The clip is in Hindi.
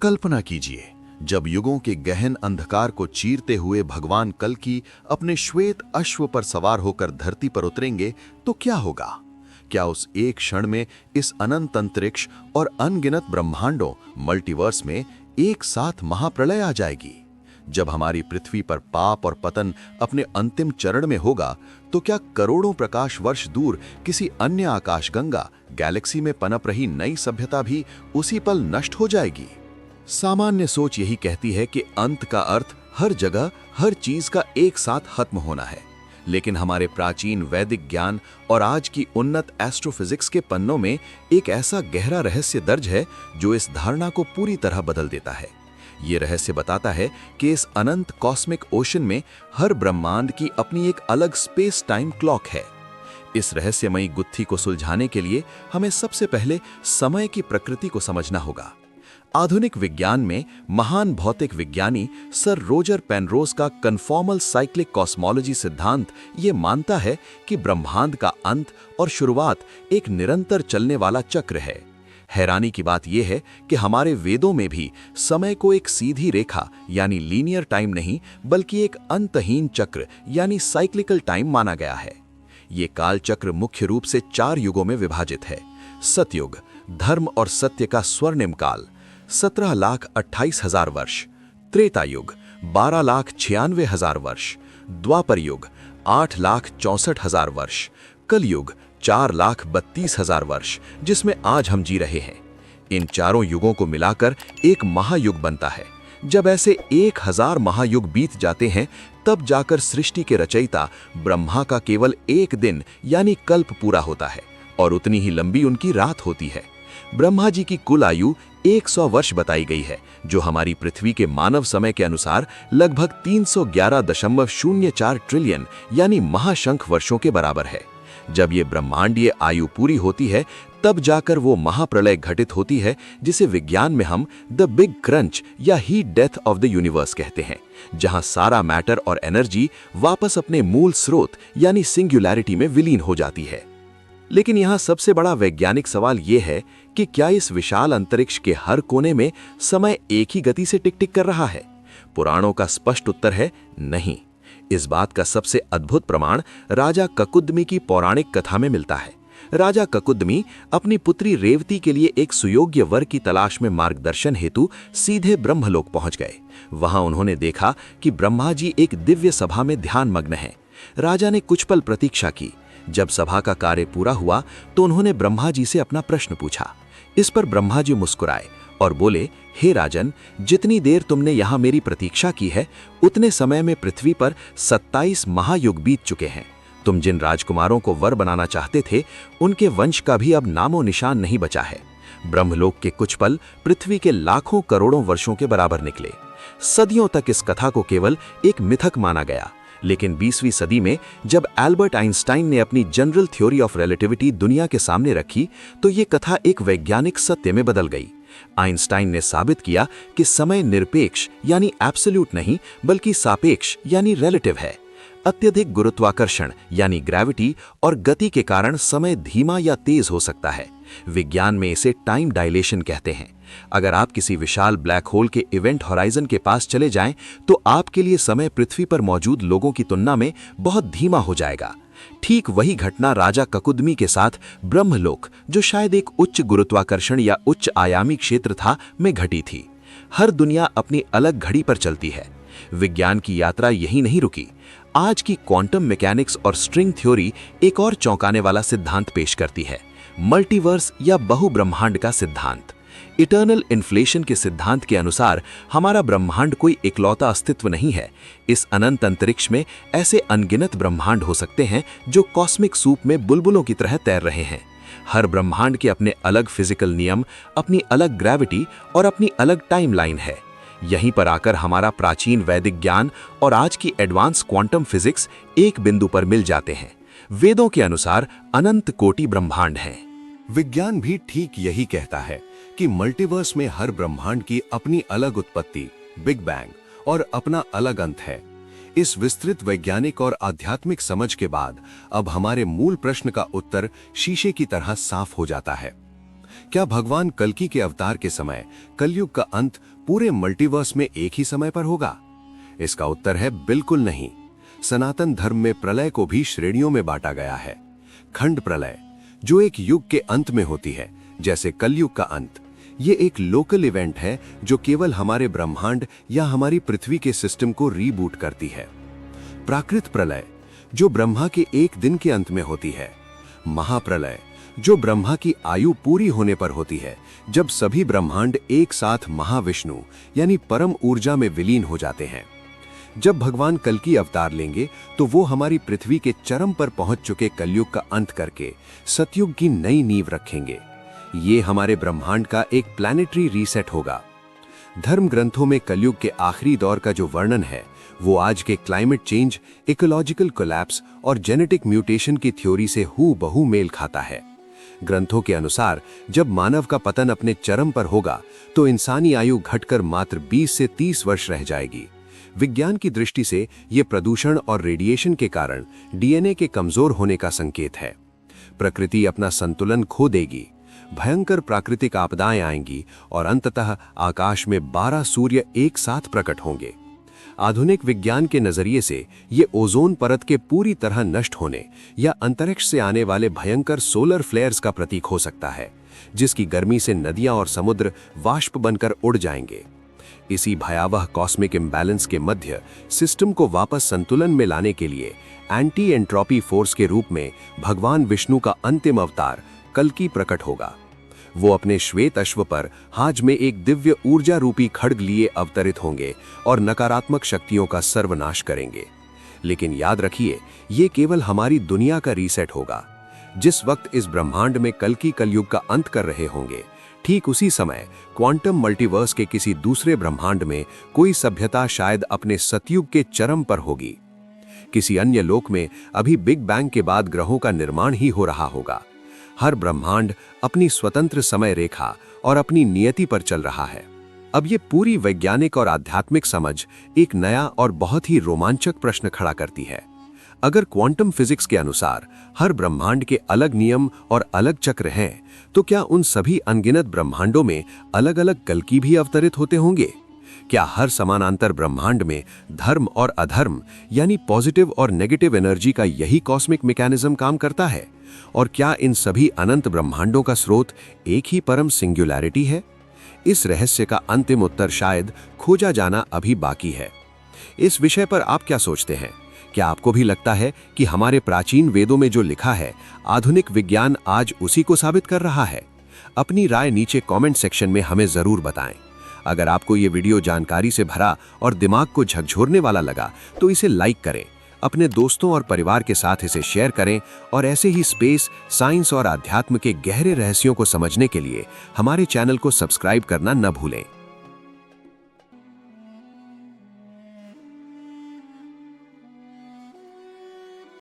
कल्पना कीजिए, जब युगों के गहन अंधकार को चीरते हुए भगवान कल्कि अपने श्वेत अश्व पर सवार होकर धरती पर उतरेंगे तो क्या होगा। क्या उस एक क्षण में इस अनंत अंतरिक्ष और अनगिनत ब्रह्मांडों मल्टीवर्स में एक साथ महाप्रलय आ जाएगी। जब हमारी पृथ्वी पर पाप और पतन अपने अंतिम चरण में होगा तो क्या करोड़ों प्रकाश वर्ष दूर किसी अन्य आकाशगंगा गैलेक्सी में पनप रही नई सभ्यता भी उसी पल नष्ट हो जाएगी। सामान्य सोच यही कहती है कि अंत का अर्थ हर जगह हर चीज का एक साथ खत्म होना है, लेकिन हमारे प्राचीन वैदिक ज्ञान और आज की उन्नत एस्ट्रोफिजिक्स के पन्नों में एक ऐसा गहरा रहस्य दर्ज है जो इस धारणा को पूरी तरह बदल देता है। ये रहस्य बताता है कि इस अनंत कॉस्मिक ओशन में हर ब्रह्मांड की अपनी एक अलग स्पेस टाइम क्लॉक है। इस रहस्यमयी गुत्थी को सुलझाने के लिए हमें सबसे पहले समय की प्रकृति को समझना होगा। आधुनिक विज्ञान में महान भौतिक विज्ञानी सर रोजर पेनरोज का कन्फॉर्मल साइक्लिक कॉस्मोलॉजी सिद्धांत ये मानता है कि ब्रह्मांड का अंत और शुरुआत एक निरंतर चलने वाला चक्र है। हैरानी की बात यह है कि हमारे वेदों में भी समय को एक सीधी रेखा यानी लीनियर टाइम नहीं बल्कि एक अंतहीन चक्र यानी साइक्लिकल टाइम माना गया है। ये काल चक्र मुख्य रूप से 4 युगों में विभाजित है। सतयुग, धर्म और सत्य का स्वर्णिम काल 17,28,000 वर्ष, त्रेता युग 12,96,000 वर्ष, द्वापर युग 8,64,000 वर्ष, कलयुग 4,32,000 वर्ष, जिसमें आज हम जी रहे हैं। इन चारों युगों को मिलाकर एक महायुग बनता है। जब ऐसे 1000 महायुग बीत जाते हैं तब जाकर सृष्टि के रचयिता ब्रह्मा का केवल एक दिन यानी कल्प पूरा होता है और उतनी ही लंबी उनकी रात होती है। ब्रह्मा जी की कुल आयु 100 वर्ष बताई गई है, जो हमारी पृथ्वी के मानव समय के अनुसार लगभग 311.04 ट्रिलियन यानी महाशंख वर्षों के बराबर है। जब ये ब्रह्मांडीय आयु पूरी होती है तब जाकर वो महाप्रलय घटित होती है, जिसे विज्ञान में हम द बिग क्रंच या heat death of the universe कहते हैं, जहां सारा मैटर और एनर्जी वापस अपने मूल स्रोत यानी सिंगुलैरिटी में विलीन हो जाती है। लेकिन यहाँ सबसे बड़ा वैज्ञानिक सवाल ये है कि क्या इस विशाल अंतरिक्ष के हर कोने में समय एक ही गति से टिक टिक कर रहा है? पुराणों का स्पष्ट उत्तर है नहीं। इस बात का सबसे अद्भुत प्रमाण राजा ककुदमी की पौराणिक कथा में मिलता है। राजा ककुदमी अपनी पुत्री रेवती के लिए एक सुयोग्य वर की तलाश में मार्गदर्शन हेतु सीधे ब्रह्मलोक पहुंच गए। वहां उन्होंने देखा कि ब्रह्मा जी एक दिव्य सभा में ध्यान मग्न हैं। राजा ने कुछ पल प्रतीक्षा की। जब सभा का कार्य पूरा हुआ तो उन्होंने ब्रह्मा जी से अपना प्रश्न पूछा। इस पर ब्रह्मा जी मुस्कुराए और बोले, हे राजन, जितनी देर तुमने यहाँ मेरी प्रतीक्षा की है उतने समय में पृथ्वी पर 27 महायुग बीत चुके हैं। तुम जिन राजकुमारों को वर बनाना चाहते थे उनके वंश का भी अब नामो निशान नहीं बचा है। ब्रह्मलोक के कुछ पल पृथ्वी के लाखों करोड़ों वर्षों के बराबर निकले। सदियों तक इस कथा को केवल एक मिथक माना गया, लेकिन 20वीं सदी में जब एल्बर्ट आइंस्टाइन ने अपनी जनरल थ्योरी ऑफ रिलेटिविटी दुनिया के सामने रखी तो ये कथा एक वैज्ञानिक सत्य में बदल गई। आइंस्टाइन ने साबित किया कि समय निरपेक्ष यानी एब्सोल्यूट नहीं बल्कि सापेक्ष यानी रिलेटिव है। अत्यधिक गुरुत्वाकर्षण यानी ग्रेविटी और गति के कारण समय धीमा या तेज हो सकता है। विज्ञान में इसे टाइम डायलेशन कहते हैं। अगर आप किसी विशाल ब्लैक होल के इवेंट होराइजन के पास चले जाएं तो आपके लिए समय पृथ्वी पर मौजूद लोगों की तुलना में बहुत धीमा हो जाएगा। ठीक वही घटना राजा ककुदमी के साथ ब्रह्मलोक, जो शायद एक उच्च गुरुत्वाकर्षण या उच्च आयामी क्षेत्र था, में घटी थी। हर दुनिया अपनी अलग घड़ी पर चलती है। विज्ञान की यात्रा यही नहीं रुकी। आज की क्वांटम मैकेनिक्स और स्ट्रिंग थ्योरी एक और चौंकाने वाला सिद्धांत पेश करती है, मल्टीवर्स या बहुब्रह्मांड का सिद्धांत। इटर्नल इन्फ्लेशन के सिद्धांत के अनुसार हमारा ब्रह्मांड कोई इकलौता अस्तित्व नहीं है। इस अनंत अंतरिक्ष में ऐसे अनगिनत ब्रह्मांड हो सकते हैं जो कॉस्मिक सूप में बुलबुलों की तरह तैर रहे हैं। हर ब्रह्मांड के अपने अलग फिजिकल नियम, अपनी अलग ग्रेविटी और अपनी अलग टाइमलाइन है। यहीं पर आकर हमारा प्राचीन वैदिक ज्ञान और आज की एडवांस क्वांटम फिजिक्स एक बिंदु पर मिल जाते हैं। वेदों के अनुसार अनंत कोटि ब्रह्मांड हैं। विज्ञान भी ठीक यही कहता है कि मल्टीवर्स में हर ब्रह्मांड की अपनी अलग उत्पत्ति, बिग बैंग, और अपना अलग अंत है। इस विस्तृत वैज्ञानिक और आध्यात्मिक समझ के बाद अब हमारे मूल प्रश्न का उत्तर शीशे की तरह साफ हो जाता है। क्या भगवान कल्कि के अवतार के समय कलयुग का अंत पूरे मल्टीवर्स में एक ही समय पर होगा? इसका उत्तर है बिल्कुल नहीं। सनातन धर्म में प्रलय को भी श्रेणियों में बांटा गया है। खंड प्रलय, जो एक युग के अंत में होती है, जैसे कलयुग का अंत, ये एक लोकल इवेंट है जो केवल हमारे ब्रह्मांड या हमारी पृथ्वी के सिस्टम को रीबूट करती है। प्राकृत प्रलय, जो ब्रह्मा के एक दिन के अंत में होती है। महाप्रलय, जो ब्रह्मा की आयु पूरी होने पर होती है, जब सभी ब्रह्मांड एक साथ महाविष्णु यानी परम ऊर्जा में विलीन हो जाते हैं। जब भगवान कल्कि अवतार लेंगे तो वो हमारी पृथ्वी के चरम पर पहुंच चुके कलयुग का अंत करके सतयुग की नई नींव रखेंगे। ये हमारे ब्रह्मांड का एक प्लैनेटरी रीसेट होगा। धर्म ग्रंथों में कलयुग के आखिरी दौर का जो वर्णन है, वो आज के क्लाइमेट चेंज, इकोलॉजिकल कोलैप्स और जेनेटिक म्यूटेशन की थ्योरी से हूबहू मेल खाता है। ग्रंथों के अनुसार जब मानव का पतन अपने चरम पर होगा तो इंसानी आयु घटकर मात्र 20 से 30 वर्ष रह जाएगी। विज्ञान की दृष्टि से ये प्रदूषण और रेडिएशन के कारण डीएनए के कमजोर होने का संकेत है। प्रकृति अपना संतुलन खो देगी, भयंकर प्राकृतिक आपदाएं आएंगी और अंततः आकाश में 12 सूर्य एक साथ प्रकट होंगे। आधुनिक विज्ञान के नजरिए से ये ओजोन परत के पूरी तरह नष्ट होने या अंतरिक्ष से आने वाले भयंकर सोलर फ्लेयर्स का प्रतीक हो सकता है, जिसकी गर्मी से नदियां और समुद्र वाष्प बनकर उड़ जाएंगे। इसी भयावह कॉस्मिक इम्बैलेंस के मध्य सिस्टम को वापस संतुलन में लाने के लिए एंटी एंट्रोपी फोर्स के रूप में भगवान विष्णु का अंतिम अवतार कल्कि प्रकट होगा। वो अपने श्वेत अश्व पर हाज में एक दिव्य ऊर्जा रूपी खड्ग लिए अवतरित होंगे और नकारात्मक शक्तियों का सर्वनाश करेंगे। लेकिन याद रखिए, ये केवल हमारी दुनिया का रीसेट होगा। जिस वक्त इस ब्रह्मांड में कल्कि कलयुग का अंत कर रहे होंगे, ठीक उसी समय क्वांटम मल्टीवर्स के किसी दूसरे ब्रह्मांड में कोई सभ्यता शायद अपने सतयुग के चरम पर होगी। किसी अन्य लोक में अभी बिग बैंग के बाद ग्रहों का निर्माण ही हो रहा होगा। हर ब्रह्मांड अपनी स्वतंत्र समय रेखा और अपनी नियति पर चल रहा है। अब ये पूरी वैज्ञानिक और आध्यात्मिक समझ एक नया और बहुत ही रोमांचक प्रश्न खड़ा करती है। अगर क्वांटम फिजिक्स के अनुसार हर ब्रह्मांड के अलग नियम और अलग चक्र हैं, तो क्या उन सभी अनगिनत ब्रह्मांडों में अलग अलग कल्कि भी अवतरित होते होंगे? क्या हर समानांतर ब्रह्मांड में धर्म और अधर्म यानी पॉजिटिव और नेगेटिव एनर्जी का यही कॉस्मिक मैकेनिज्म काम करता है? और क्या इन सभी अनंत ब्रह्मांडों का स्रोत एक ही परम सिंगुलैरिटी है? इस रहस्य का अंतिम उत्तर शायद खोजा जाना अभी बाकी है। इस विषय पर आप क्या सोचते हैं? क्या आपको भी लगता है कि हमारे प्राचीन वेदों में जो लिखा है, आधुनिक विज्ञान आज उसी को साबित कर रहा है? अपनी राय नीचे कमेंट सेक्शन में हमें जरूर बताएं। अगर आपको ये वीडियो जानकारी से भरा और दिमाग को झकझोरने वाला लगा तो इसे लाइक करें, अपने दोस्तों और परिवार के साथ इसे शेयर करें और ऐसे ही स्पेस, साइंस और आध्यात्म के गहरे रहस्यों को समझने के लिए हमारे चैनल को सब्सक्राइब करना न भूलें।